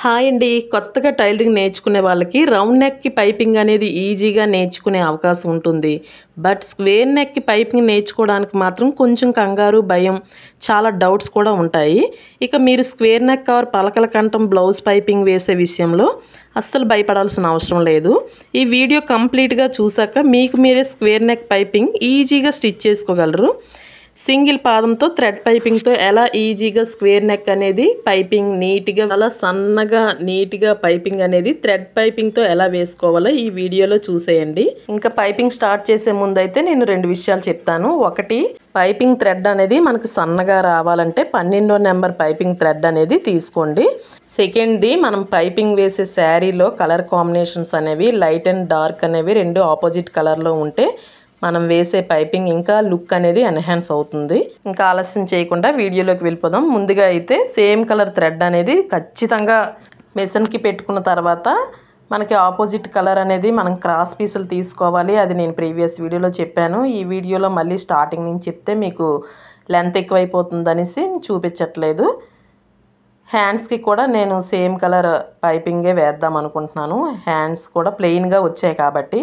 Hi అండి. కొత్తగా tailoring నేర్చుకునే వాళ్ళకి రౌండ్ నెక్‌కి పైపింగ్ అనేది ఈజీగా నేర్చుకునే అవకాశం ఉంటుంది. బట్ స్క్వేర్ నెక్‌కి పైపింగ్ నేర్చుకోవడానికి మాత్రం కొంచెం కంగారు, భయం, చాలా డౌట్స్ కూడా ఉంటాయి. ఇక మీరు స్క్వేర్ నెక్ ఆర్ పలకల కంఠం బ్లౌజ్ పైపింగ్ వేసే విషయంలో అస్సలు భయపడాల్సిన అవసరం లేదు. ఈ వీడియో కంప్లీట్‌గా చూసాక మీకు మీరే స్క్వేర్ నెక్ పైపింగ్ ఈజీగా స్టిచ్ చేసుకోగలరు. సింగిల్ పాదంతో థ్రెడ్ పైపింగ్తో ఎలా ఈజీగా స్క్వేర్ నెక్ అనేది పైపింగ్ నీట్గా చాలా సన్నగా నీట్గా పైపింగ్ అనేది థ్రెడ్ పైపింగ్తో ఎలా వేసుకోవాలో ఈ వీడియోలో చూసేయండి. ఇంకా పైపింగ్ స్టార్ట్ చేసే ముందు అయితే నేను 2 విషయాలు చెప్తాను. ఒకటి, పైపింగ్ థ్రెడ్ అనేది మనకు సన్నగా రావాలంటే 12వ నెంబర్ పైపింగ్ థ్రెడ్ అనేది తీసుకోండి. సెకండ్ది, మనం పైపింగ్ వేసే శారీలో కలర్ కాంబినేషన్స్ అనేవి లైట్ అండ్ డార్క్ అనేవి 2 ఆపోజిట్ కలర్లో ఉంటే మనం వేసే పైపింగ్ ఇంకా లుక్ అనేది ఎన్హాన్స్ అవుతుంది. ఇంకా ఆలస్యం చేయకుండా వీడియోలోకి వెళ్ళిపోదాం. ముందుగా అయితే సేమ్ కలర్ థ్రెడ్ అనేది ఖచ్చితంగా మెషిన్కి పెట్టుకున్న తర్వాత మనకి ఆపోజిట్ కలర్ అనేది మనం క్రాస్ పీసులు తీసుకోవాలి. అది నేను ప్రీవియస్ వీడియోలో చెప్పాను. ఈ వీడియోలో మళ్ళీ స్టార్టింగ్ నుంచి చెప్తే మీకు లెంత్ ఎక్కువైపోతుంది అనేసి చూపించట్లేదు. హ్యాండ్స్కి కూడా నేను సేమ్ కలర్ పైపింగే వేద్దాం అనుకుంటున్నాను. హ్యాండ్స్ కూడా ప్లెయిన్గా వచ్చాయి కాబట్టి.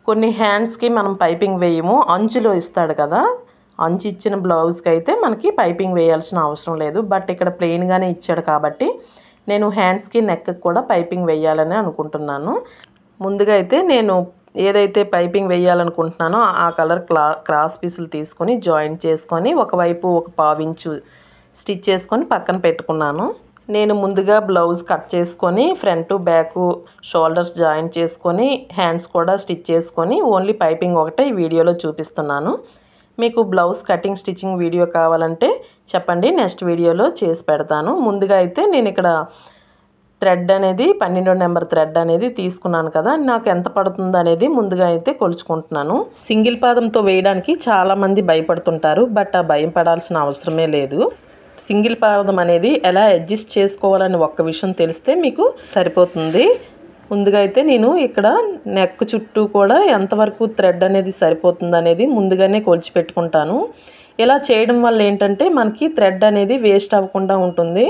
కొన్ని హ్యాండ్స్కి మనం పైపింగ్ వేయము, అంచులో ఇస్తాడు కదా, అంచు ఇచ్చిన బ్లౌజ్కి అయితే మనకి పైపింగ్ వేయాల్సిన అవసరం లేదు. బట్ ఇక్కడ ప్లెయిన్గానే ఇచ్చాడు కాబట్టి నేను హ్యాండ్స్కి నెక్కి కూడా పైపింగ్ వేయాలని అనుకుంటున్నాను. ముందుగా అయితే నేను ఏదైతే పైపింగ్ వేయాలనుకుంటున్నానో ఆ కలర్ క్రాస్ పీసులు తీసుకొని జాయింట్ చేసుకొని ఒకవైపు ఒక పావించు స్టిచ్ చేసుకొని పక్కన పెట్టుకున్నాను. నేను ముందుగా బ్లౌజ్ కట్ చేసుకొని ఫ్రంట్ బ్యాక్ షోల్డర్స్ జాయింట్ చేసుకొని హ్యాండ్స్ కూడా స్టిచ్ చేసుకొని ఓన్లీ పైపింగ్ ఒకటే ఈ వీడియోలో చూపిస్తున్నాను. మీకు బ్లౌజ్ కటింగ్ స్టిచ్చింగ్ వీడియో కావాలంటే చెప్పండి, నెక్స్ట్ వీడియోలో చేసి పెడతాను. ముందుగా అయితే నేను ఇక్కడ థ్రెడ్ అనేది 12వ నెంబర్ థ్రెడ్ అనేది తీసుకున్నాను కదా, నాకు ఎంత పడుతుంది అనేది ముందుగా అయితే కొలుచుకుంటున్నాను. సింగిల్ పాదంతో వేయడానికి చాలామంది భయపడుతుంటారు. బట్ ఆ భయం పడాల్సిన అవసరమే లేదు. సింగిల్ పాదం అనేది ఎలా అడ్జస్ట్ చేసుకోవాలని ఒక్క విషయం తెలిస్తే మీకు సరిపోతుంది. ముందుగా అయితే నేను ఇక్కడ నెక్ చుట్టూ కూడా ఎంతవరకు థ్రెడ్ అనేది సరిపోతుంది అనేది ముందుగానే కొలిచి పెట్టుకుంటాను. ఇలా చేయడం వల్ల ఏంటంటే మనకి థ్రెడ్ అనేది వేస్ట్ అవ్వకుండా ఉంటుంది.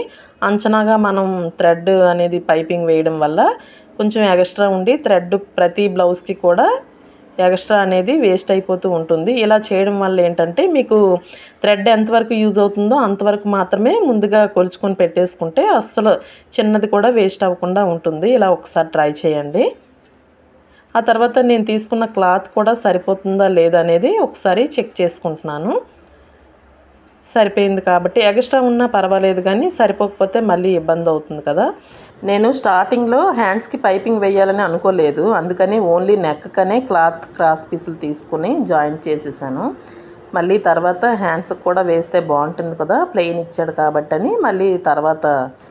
అంచనాగా మనం థ్రెడ్ అనేది పైపింగ్ వేయడం వల్ల కొంచెం ఎక్స్ట్రా ఉండి థ్రెడ్ ప్రతి బ్లౌజ్కి కూడా ఎక్స్ట్రా అనేది వేస్ట్ అయిపోతూ ఉంటుంది. ఇలా చేయడం వల్ల ఏంటంటే మీకు థ్రెడ్ ఎంతవరకు యూజ్ అవుతుందో అంతవరకు మాత్రమే ముందుగా కొలుచుకొని పెట్టేసుకుంటే అస్సలు చిన్నది కూడా వేస్ట్ అవ్వకుండా ఉంటుంది. ఇలా ఒకసారి ట్రై చేయండి. ఆ తర్వాత నేను తీసుకున్న క్లాత్ కూడా సరిపోతుందా లేదా అనేది ఒకసారి చెక్ చేసుకుంటున్నాను. సరిపోయింది కాబట్టి ఎక్స్ట్రా ఉన్నా పర్వాలేదు, కానీ సరిపోకపోతే మళ్ళీ ఇబ్బంది అవుతుంది కదా. నేను స్టార్టింగ్లో హ్యాండ్స్కి పైపింగ్ వేయాలని అనుకోలేదు, అందుకని ఓన్లీ నెక్కనే క్లాత్ క్రాస్ పీసులు తీసుకుని జాయింట్ చేసేసాను. మళ్ళీ తర్వాత హ్యాండ్స్కి కూడా వేస్తే బాగుంటుంది కదా, ప్లెయిన్ ఇచ్చాడు కాబట్టి అని మళ్ళీ తర్వాత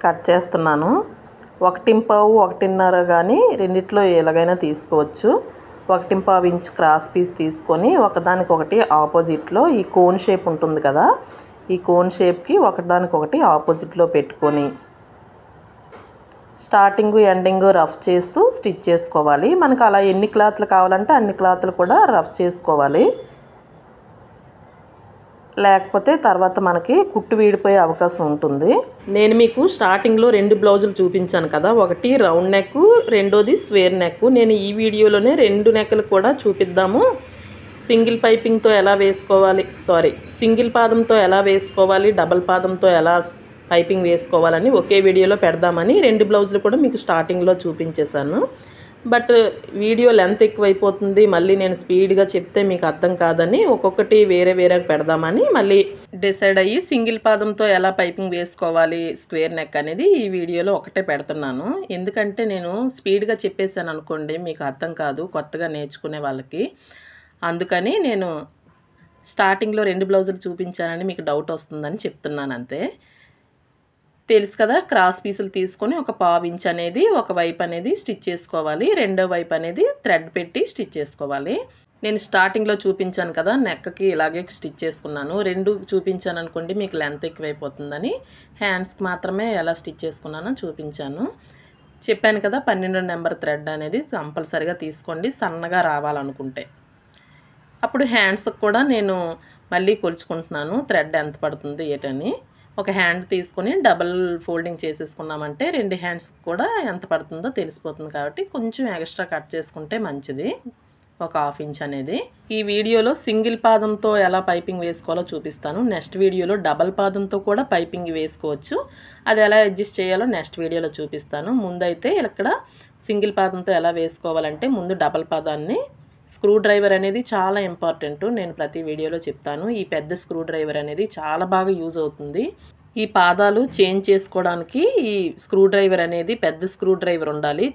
కట్ చేస్తున్నాను. 1.5 1.5 కానీ రెండిట్లో ఎలాగైనా తీసుకోవచ్చు. 1.5 ఇంచ్ క్రాస్ పీస్ తీసుకొని ఒకదానికొకటి ఆపోజిట్లో ఈ కోన్ షేప్ ఉంటుంది కదా, ఈ కోన్ షేప్కి ఒకదానికొకటి ఆపోజిట్లో పెట్టుకొని స్టార్టింగ్ ఎండింగ్ రఫ్ చేస్తూ స్టిచ్ చేసుకోవాలి. మనకు అలా ఎన్ని క్లాత్లు కావాలంటే అన్ని క్లాత్లు కూడా రఫ్ చేసుకోవాలి, లేకపోతే తర్వాత మనకి కుట్టు వీడిపోయే అవకాశం ఉంటుంది. నేను మీకు స్టార్టింగ్లో 2 బ్లౌజులు చూపించాను కదా, ఒకటి రౌండ్ నెక్, రెండోది స్క్వేర్ నెక్. నేను ఈ వీడియోలోనే 2 నెక్లు కూడా చూపిద్దాము. సింగిల్ పైపింగ్తో ఎలా వేసుకోవాలి, సింగిల్ పాదంతో ఎలా వేసుకోవాలి, డబల్ పాదంతో ఎలా పైపింగ్ వేసుకోవాలని ఒకే వీడియోలో పెడదామని 2 బ్లౌజులు కూడా మీకు స్టార్టింగ్లో చూపించేశాను. బట్ వీడియో లెంత్ ఎక్కువైపోతుంది, మళ్ళీ నేను స్పీడ్గా చెప్తే మీకు అర్థం కాదని ఒక్కొక్కటి వేరే పెడదామని మళ్ళీ డిసైడ్ అయ్యి సింగిల్ పాదంతో ఎలా పైపింగ్ వేసుకోవాలి స్క్వేర్ నెక్ అనేది ఈ వీడియోలో ఒకటే పెడుతున్నాను. ఎందుకంటే నేను స్పీడ్గా చెప్పేశాను అనుకోండి మీకు అర్థం కాదు కొత్తగా నేర్చుకునే వాళ్ళకి. అందుకని నేను స్టార్టింగ్లో 2 బ్లౌజులు చూపించానని మీకు డౌట్ వస్తుందని చెప్తున్నాను అంతే. తెలుసు కదా, క్రాస్ పీసులు తీసుకొని ఒక 1/4 ఇంచ్ అనేది ఒక వైపు అనేది స్టిచ్ చేసుకోవాలి, రెండో వైపు అనేది థ్రెడ్ పెట్టి స్టిచ్ చేసుకోవాలి. నేను స్టార్టింగ్లో చూపించాను కదా, నెక్కి ఇలాగే స్టిచ్ చేసుకున్నాను. 2 చూపించాను అనుకోండి మీకు లెంత్ ఎక్కువైపోతుందని హ్యాండ్స్కి మాత్రమే ఎలా స్టిచ్ చేసుకున్నానో చూపించాను. చెప్పాను కదా, 12వ నెంబర్ థ్రెడ్ అనేది కంపల్సరీగా తీసుకోండి సన్నగా రావాలనుకుంటే. అప్పుడు హ్యాండ్స్కి కూడా నేను మళ్ళీ కొలుచుకుంటున్నాను థ్రెడ్ ఎంత పడుతుంది ఏటని. ఒక హ్యాండ్ తీసుకొని డబల్ ఫోల్డింగ్ చేసేసుకున్నామంటే 2 హ్యాండ్స్ కూడా ఎంత పడుతుందో తెలిసిపోతుంది. కాబట్టి కొంచెం ఎక్స్ట్రా కట్ చేసుకుంటే మంచిది, ఒక 1/2 ఇంచ్ అనేది. ఈ వీడియోలో సింగిల్ పాదంతో ఎలా పైపింగ్ వేసుకోవాలో చూపిస్తాను. నెక్స్ట్ వీడియోలో డబల్ పాదంతో కూడా పైపింగ్ వేసుకోవచ్చు. అది ఎలా అడ్జస్ట్ చేయాలో నెక్స్ట్ వీడియోలో చూపిస్తాను. ముందైతే ఇక్కడ సింగిల్ పాదంతో ఎలా వేసుకోవాలంటే ముందు డబల్ పాదాన్ని స్క్రూ డ్రైవర్ అనేది చాలా ఇంపార్టెంట్. నేను ప్రతి వీడియోలో చెప్తాను. ఈ పెద్ద స్క్రూ డ్రైవర్ అనేది చాలా బాగా యూజ్ అవుతుంది. ఈ పాదాలు చేంజ్ చేసుకోవడానికి ఈ స్క్రూ డ్రైవర్ అనేది పెద్ద స్క్రూ డ్రైవర్ ఉండాలి.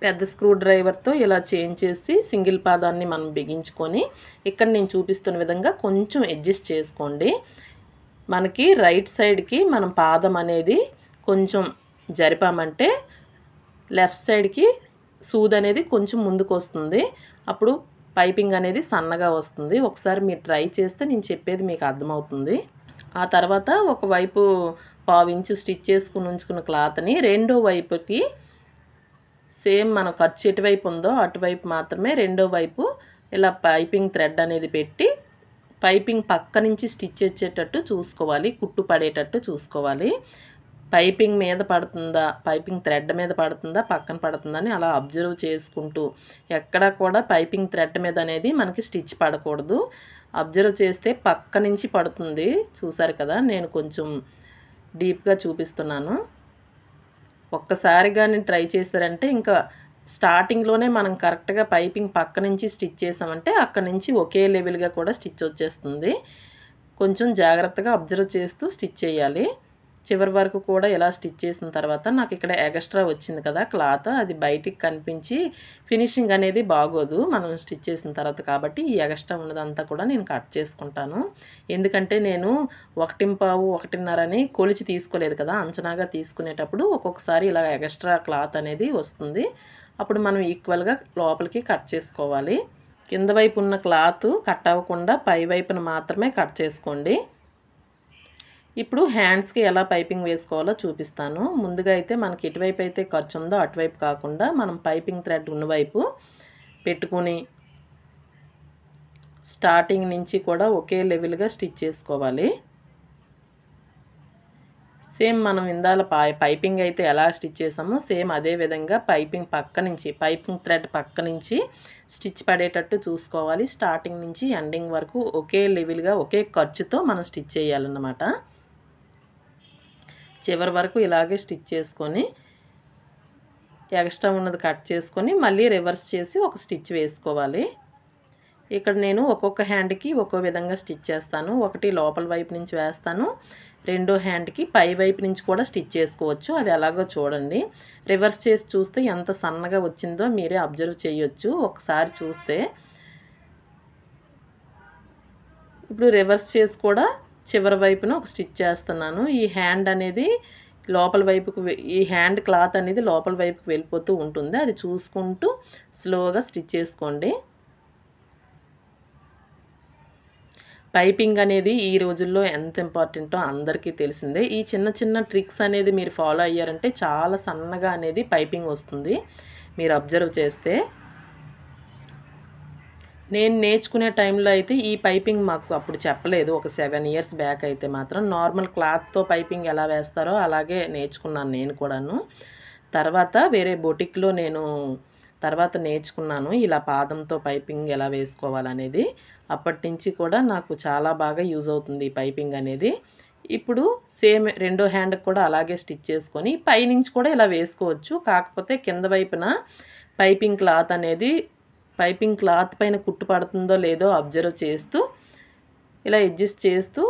పెద్ద స్క్రూ డ్రైవర్తో ఇలా చేంజ్ చేసి సింగిల్ పాదాన్ని మనం బిగించుకొని ఇక్కడ నేను చూపిస్తున్న విధంగా కొంచెం అడ్జస్ట్ చేసుకోండి. మనకి రైట్ సైడ్కి మనం పాదం అనేది కొంచెం జరిపామంటే లెఫ్ట్ సైడ్కి సూది అనేది కొంచెం ముందుకు వస్తుంది. అప్పుడు పైపింగ్ అనేది సన్నగా వస్తుంది. ఒకసారి మీరు ట్రై చేస్తే నేను చెప్పేది మీకు అర్థమవుతుంది. ఆ తర్వాత ఒకవైపు 1/2 ఇంచు స్టిచ్ చేసుకుని ఉంచుకున్న క్లాత్ని రెండో వైపుకి సేమ్ మన ఖర్చు ఎటువైపు ఉందో అటువైపు మాత్రమే రెండో వైపు ఇలా పైపింగ్ థ్రెడ్ అనేది పెట్టి పైపింగ్ పక్క నుంచి స్టిచ్ వచ్చేటట్టు చూసుకోవాలి, కుట్టు పడేటట్టు చూసుకోవాలి. పైపింగ్ మీద పడుతుందా, పైపింగ్ థ్రెడ్ మీద పడుతుందా, పక్కన పడుతుందా అని అలా అబ్జర్వ్ చేసుకుంటూ, ఎక్కడ కూడా పైపింగ్ థ్రెడ్ మీద అనేది మనకి స్టిచ్ పడకూడదు. అబ్జర్వ్ చేస్తే పక్క నుంచి పడుతుంది. చూసారు కదా, నేను కొంచెం డీప్గా చూపిస్తున్నాను. ఒక్కసారి కానీ ట్రై చేశారంటే ఇంకా స్టార్టింగ్లోనే మనం కరెక్ట్గా పైపింగ్ పక్క నుంచి స్టిచ్ చేసామంటే అక్కడ నుంచి ఒకే లెవెల్గా కూడా స్టిచ్ వచ్చేస్తుంది. కొంచెం జాగ్రత్తగా అబ్జర్వ్ చేస్తూ స్టిచ్ చేయాలి. చివరి వరకు కూడా ఇలా స్టిచ్ చేసిన తర్వాత నాకు ఇక్కడ ఎక్స్ట్రా వచ్చింది కదా క్లాత్, అది బయటికి కనిపించి ఫినిషింగ్ అనేది బాగోదు మనం స్టిచ్ చేసిన తర్వాత. కాబట్టి ఈ ఎక్స్ట్రా ఉన్నదంతా కూడా నేను కట్ చేసుకుంటాను. ఎందుకంటే నేను 1.25 1.5 అని కొలిచి తీసుకోలేదు కదా, అంచనాగా తీసుకునేటప్పుడు ఒక్కొక్కసారి ఇలా ఎక్స్ట్రా క్లాత్ అనేది వస్తుంది. అప్పుడు మనం ఈక్వల్గా లోపలికి కట్ చేసుకోవాలి. కింద వైపు ఉన్న క్లాత్ కట్ అవ్వకుండా పై వైపున మాత్రమే కట్ చేసుకోండి. ఇప్పుడు హ్యాండ్స్కి ఎలా పైపింగ్ వేసుకోవాలో చూపిస్తాను. ముందుగా అయితే మనకి ఎటువైపు అయితే ఖర్చు ఉందో అటువైపు కాకుండా మనం పైపింగ్ థ్రెడ్ ఉన్నవైపు పెట్టుకొని స్టార్టింగ్ నుంచి కూడా ఒకే లెవెల్గా స్టిచ్ చేసుకోవాలి. సేమ్ మనం ఇందాల పైపింగ్ అయితే ఎలా స్టిచ్ చేసామో సేమ్ అదే విధంగా పైపింగ్ పక్క నుంచి పైపింగ్ థ్రెడ్ పక్క నుంచి స్టిచ్ పడేటట్టు చూసుకోవాలి. స్టార్టింగ్ నుంచి ఎండింగ్ వరకు ఒకే లెవెల్గా ఒకే ఖర్చుతో మనం స్టిచ్ చేయాలన్నమాట. చివరి వరకు ఇలాగే స్టిచ్ చేసుకొని ఎక్స్ట్రా ఉన్నది కట్ చేసుకొని మళ్ళీ రివర్స్ చేసి ఒక స్టిచ్ వేసుకోవాలి. ఇక్కడ నేను ఒక్కొక్క హ్యాండ్కి ఒక్కో విధంగా స్టిచ్ చేస్తాను. ఒకటి లోపల వైపు నుంచి వేస్తాను, రెండో హ్యాండ్కి పై వైపు నుంచి కూడా స్టిచ్ చేసుకోవచ్చు. అది ఎలాగో చూడండి. రివర్స్ చేసి చూస్తే ఎంత సన్నగా వచ్చిందో మీరే అబ్జర్వ్ చేయొచ్చు ఒకసారి చూస్తే. ఇప్పుడు రివర్స్ చేసి కూడా చివరి వైపున ఒక స్టిచ్ చేస్తున్నాను. ఈ హ్యాండ్ అనేది లోపల వైపుకు, ఈ హ్యాండ్ క్లాత్ అనేది లోపల వైపుకు వెళ్ళిపోతూ ఉంటుంది. అది చూసుకుంటూ స్లోగా స్టిచ్ చేసుకోండి. పైపింగ్ అనేది ఈ రోజుల్లో ఎంత ఇంపార్టెంటో అందరికీ తెలిసిందే. ఈ చిన్న చిన్న ట్రిక్స్ అనేది మీరు ఫాలో అయ్యారంటే చాలా సన్నగా అనేది పైపింగ్ వస్తుంది. మీరు అబ్జర్వ్ చేస్తే నేను నేర్చుకునే టైంలో అయితే ఈ పైపింగ్ మాకు అప్పుడు చెప్పలేదు. ఒక 7 ఇయర్స్ బ్యాక్ అయితే మాత్రం నార్మల్ క్లాత్తో పైపింగ్ ఎలా వేస్తారో అలాగే నేర్చుకున్నాను నేను కూడాను. తర్వాత వేరే బొటిక్లో నేను తర్వాత నేర్చుకున్నాను ఇలా పాదంతో పైపింగ్ ఎలా వేసుకోవాలనేది. అప్పటి నుంచి కూడా నాకు చాలా బాగా యూజ్ అవుతుంది ఈ పైపింగ్ అనేది. ఇప్పుడు సేమ్ రెండో హ్యాండ్కి కూడా అలాగే స్టిచ్ చేసుకొని పైనుంచి కూడా ఇలా వేసుకోవచ్చు. కాకపోతే కింద వైపున పైపింగ్ క్లాత్ అనేది పైపింగ్ క్లాత్ పైన కుట్టు పడుతుందో లేదో అబ్జర్వ్ చేస్తూ ఇలా అడ్జస్ట్ చేస్తూ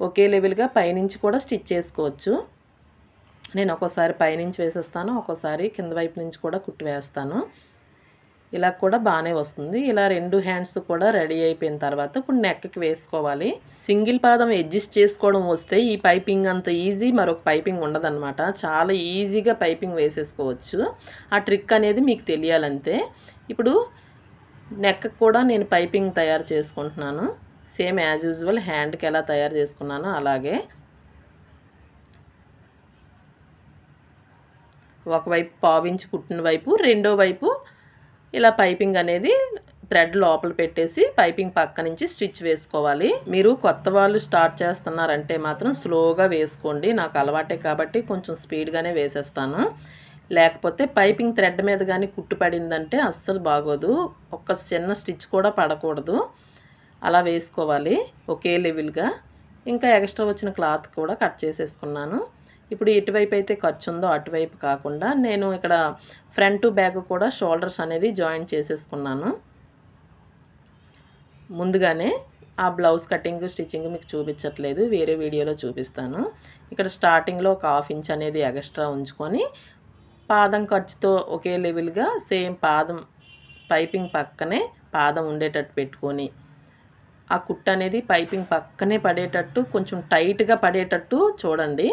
ఒకే లెవెల్గా పైనుంచి కూడా స్టిచ్ చేసుకోవచ్చు. నేను ఒక్కోసారి పైనుంచి వేసేస్తాను, ఒక్కోసారి కింద వైపు నుంచి కూడా కుట్టు వేస్తాను. ఇలా కూడా బాగానే వస్తుంది. ఇలా రెండు హ్యాండ్స్ కూడా రెడీ అయిపోయిన తర్వాత ఇప్పుడు నెక్కి వేసుకోవాలి. సింగిల్ పాదం అడ్జస్ట్ చేసుకోవడం వస్తే ఈ పైపింగ్ అంత ఈజీ మరొక పైపింగ్ ఉండదన్నమాట. చాలా ఈజీగా పైపింగ్ వేసేసుకోవచ్చు. ఆ ట్రిక్ అనేది మీకు తెలియాలంతే. ఇప్పుడు నెక్ కూడా నేను పైపింగ్ తయారు చేసుకుంటున్నాను. సేమ్ యాజ్ యూజువల్ హ్యాండ్కి ఎలా తయారు చేసుకున్నానో అలాగే ఒకవైపు 1/4 ఇంచ్ కుట్టిన వైపు రెండో వైపు ఇలా పైపింగ్ అనేది థ్రెడ్ లోపల పెట్టేసి పైపింగ్ పక్క నుంచి స్టిచ్ వేసుకోవాలి. మీరు కొత్త వాళ్ళు స్టార్ట్ చేస్తున్నారంటే మాత్రం స్లోగా వేసుకోండి. నాకు అలవాటే కాబట్టి కొంచెం స్పీడ్గానే వేసేస్తాను. లేకపోతే పైపింగ్ థ్రెడ్ మీద కానీ కుట్టు పడిందంటే అస్సలు బాగోదు. ఒక్క చిన్న స్టిచ్ కూడా పడకూడదు. అలా వేసుకోవాలి ఒకే లెవెల్గా. ఇంకా ఎక్స్ట్రా వచ్చిన క్లాత్ కూడా కట్ చేసేసుకున్నాను. ఇప్పుడు ఇటువైపు అయితే ఖర్చు ఉందో అటువైపు కాకుండా నేను ఇక్కడ ఫ్రంట్ బ్యాక్ కూడా షోల్డర్స్ అనేది జాయింట్ చేసేసుకున్నాను. ముందుగానే ఆ బ్లౌజ్ కటింగ్ స్టిచ్చింగ్ మీకు చూపించట్లేదు, వేరే వీడియోలో చూపిస్తాను. ఇక్కడ స్టార్టింగ్లో ఒక 1/2 ఇంచ్ అనేది ఎక్స్ట్రా ఉంచుకొని పాదం ఖర్చుతో ఒకే లెవెల్గా సేమ్ పాదం పైపింగ్ పక్కనే పాదం ఉండేటట్టు పెట్టుకొని ఆ కుట్టు అనేది పైపింగ్ పక్కనే పడేటట్టు కొంచెం టైట్గా పడేటట్టు చూడండి.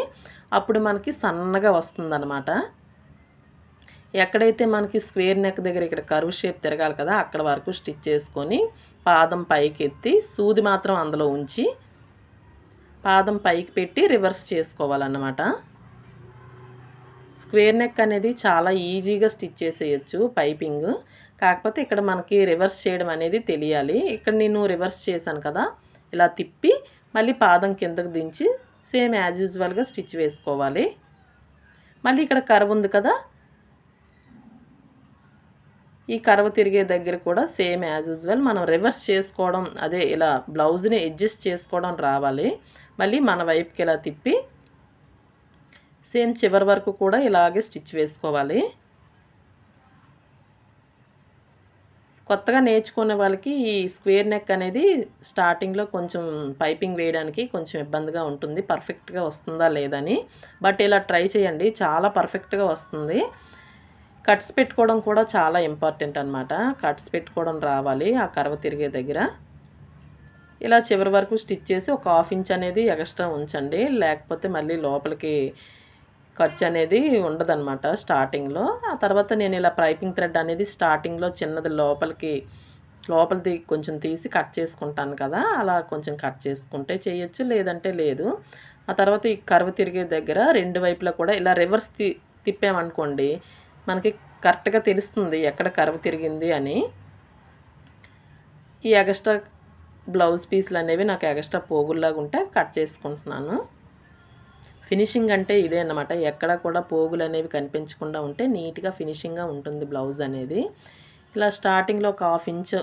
అప్పుడు మనకి సన్నగా వస్తుందన్నమాట. ఎక్కడైతే మనకి స్క్వేర్ నెక్ దగ్గర ఇక్కడ కర్వ్ షేప్ తిరగాలి కదా, అక్కడ వరకు స్టిచ్ చేసుకొని పాదం పైకి ఎత్తి సూది మాత్రం అందులో ఉంచి పాదం పైకి పెట్టి రివర్స్ చేసుకోవాలన్నమాట. స్క్వేర్ నెక్ అనేది చాలా ఈజీగా స్టిచ్ చేసేయచ్చు పైపింగ్. కాకపోతే ఇక్కడ మనకి రివర్స్ చేయడం అనేది తెలియాలి. ఇక్కడ నేను రివర్స్ చేశాను కదా, ఇలా తిప్పి మళ్ళీ పాదం కిందకు దించి సేమ్ యాజ్ యూజువల్గా స్టిచ్ వేసుకోవాలి. మళ్ళీ ఇక్కడ కర్వ్ ఉంది కదా, ఈ కర్వ్ తిరిగే దగ్గర కూడా సేమ్ యాజ్ యూజువల్ మనం రివర్స్ చేసుకోవడం, అదే ఇలా బ్లౌజ్ని అడ్జస్ట్ చేసుకోవడం రావాలి. మళ్ళీ మన వైపుకి ఇలా తిప్పి సేమ్ చివరి వరకు కూడా ఇలాగే స్టిచ్ వేసుకోవాలి. కొత్తగా నేర్చుకునే వాళ్ళకి ఈ స్క్వేర్ నెక్ అనేది స్టార్టింగ్లో కొంచెం పైపింగ్ వేయడానికి కొంచెం ఇబ్బందిగా ఉంటుంది, పర్ఫెక్ట్గా వస్తుందా లేదని. బట్ ఇలా ట్రై చేయండి, చాలా పర్ఫెక్ట్గా వస్తుంది. కట్స్ పెట్టుకోవడం కూడా చాలా ఇంపార్టెంట్ అనమాట. కట్స్ పెట్టుకోవడం రావాలి ఆ కర్వ్ తిరిగే దగ్గర. ఇలా చివరి వరకు స్టిచ్ చేసి ఒక 1/2 ఇంచ్ అనేది ఎక్స్ట్రా ఉంచండి, లేకపోతే మళ్ళీ లోపలికి ఖర్చు అనేది ఉండదన్నమాట స్టార్టింగ్లో. ఆ తర్వాత నేను ఇలా పైపింగ్ థ్రెడ్ అనేది స్టార్టింగ్లో చిన్నది లోపలిది కొంచెం తీసి కట్ చేసుకుంటాను కదా, అలా కొంచెం కట్ చేసుకుంటే చేయొచ్చు, లేదంటే లేదు. ఆ తర్వాత ఈ కర్వ్ తిరిగే దగ్గర రెండు వైపులా కూడా ఇలా రివర్స్ తిప్పామనుకోండి మనకి కరెక్ట్గా తెలుస్తుంది ఎక్కడ కర్వ్ తిరిగింది అని. ఈ ఎక్స్ట్రా బ్లౌజ్ పీస్లు అనేవి నాకు ఎక్స్ట్రా పోగుల్లాగా ఉంటే కట్ చేసుకుంటున్నాను. ఫినిషింగ్ అంటే ఇదే అన్నమాట. ఎక్కడ కూడా పోగులు అనేవి కనిపించకుండా ఉంటే నీట్గా ఫినిషింగ్గా ఉంటుంది బ్లౌజ్ అనేది. ఇలా స్టార్టింగ్లో ఒక 1/2 ఇంచ్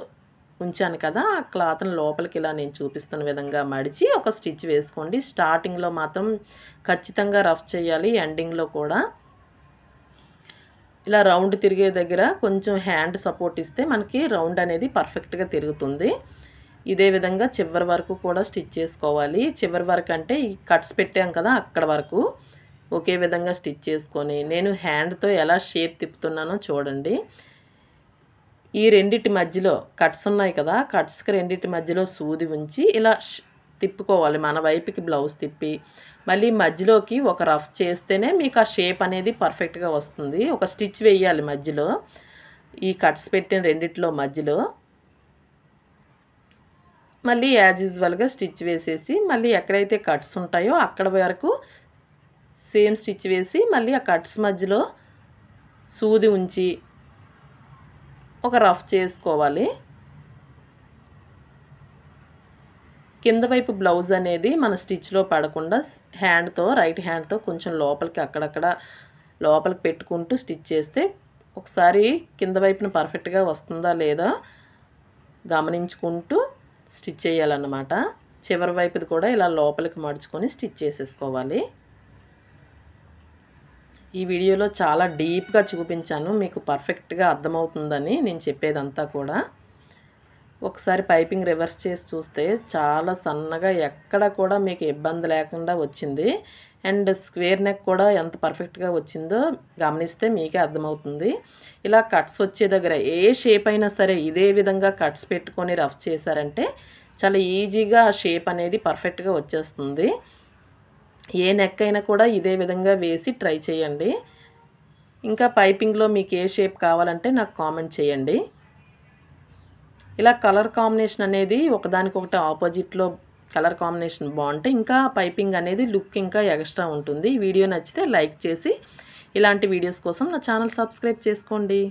ఉంచాను కదా, ఆ క్లాత్ని లోపలికి ఇలా నేను చూపిస్తున్న విధంగా మడిచి ఒక స్టిచ్ వేసుకోండి. స్టార్టింగ్లో మాత్రం ఖచ్చితంగా రఫ్ చేయాలి, ఎండింగ్లో కూడా. ఇలా రౌండ్ తిరిగే దగ్గర కొంచెం హ్యాండ్ సపోర్ట్ ఇస్తే మనకి రౌండ్ అనేది పర్ఫెక్ట్గా తిరుగుతుంది. ఇదే విధంగా చివరి వరకు కూడా స్టిచ్ చేసుకోవాలి. చివరి వరకు అంటే ఈ కట్స్ పెట్టాం కదా అక్కడ వరకు ఒకే విధంగా స్టిచ్ చేసుకొని నేను హ్యాండ్తో ఎలా షేప్ తిప్పుతున్నానో చూడండి. ఈ రెండిటి మధ్యలో కట్స్ ఉన్నాయి కదా, కట్స్కి రెండిటి మధ్యలో సూది ఉంచి ఇలా తిప్పుకోవాలి. మన వైపుకి బ్లౌజ్ తిప్పి మళ్ళీ మధ్యలోకి ఒక రఫ్ చేస్తేనే మీకు ఆ షేప్ అనేది పర్ఫెక్ట్గా వస్తుంది. ఒక స్టిచ్ వేయాలి మధ్యలో, ఈ కట్స్ పెట్టిన రెండిట్లో మధ్యలో. మళ్ళీ యాజ్ యూజువల్గా స్టిచ్ వేసేసి మళ్ళీ ఎక్కడైతే కట్స్ ఉంటాయో అక్కడ వరకు సేమ్ స్టిచ్ వేసి మళ్ళీ ఆ కట్స్ మధ్యలో సూది ఉంచి ఒక రఫ్ చేసుకోవాలి. కింద వైపు బ్లౌజ్ అనేది మన స్టిచ్లో పడకుండా హ్యాండ్తో, రైట్ హ్యాండ్తో కొంచెం లోపలికి అక్కడక్కడ లోపలికి పెట్టుకుంటూ స్టిచ్ చేస్తే ఒకసారి కింద వైపున పర్ఫెక్ట్గా వస్తుందా లేదా గమనించుకుంటూ స్టిచ్ చేయాలన్నమాట. చివరి వైపుది కూడా ఇలా లోపలికి మడుచుకొని స్టిచ్ చేసేసుకోవాలి. ఈ వీడియోలో చాలా డీప్గా చూపించాను, మీకు పర్ఫెక్ట్గా అర్థమవుతుందని నేను చెప్పేదంతా కూడా. ఒకసారి పైపింగ్ రివర్స్ చేసి చూస్తే చాలా సన్నగా ఎక్కడ కూడా మీకు ఇబ్బంది లేకుండా వచ్చింది. అండ్ స్క్వేర్ నెక్ కూడా ఎంత పర్ఫెక్ట్గా వచ్చిందో గమనిస్తే మీకే అర్థమవుతుంది. ఇలా కట్స్ వచ్చే దగ్గర ఏ షేప్ అయినా సరే ఇదే విధంగా కట్స్ పెట్టుకొని రఫ్ చేశారంటే చాలా ఈజీగా ఆ షేప్ అనేది పర్ఫెక్ట్గా వచ్చేస్తుంది. ఏ నెక్ అయినా కూడా ఇదే విధంగా వేసి ట్రై చేయండి. ఇంకా పైపింగ్లో మీకు ఏ షేప్ కావాలంటే నాకు కామెంట్ చేయండి. ఇలా కలర్ కాంబినేషన్ అనేది ఒకదానికొకటి ఆపోజిట్లో కలర్ కాంబినేషన్ బాగుంటే ఇంకా పైపింగ్ అనేది లుక్ ఇంకా ఎక్స్ట్రా ఉంటుంది. వీడియో నచ్చితే లైక్ చేసి ఇలాంటి వీడియోస్ కోసం నా ఛానల్ సబ్స్క్రైబ్ చేసుకోండి.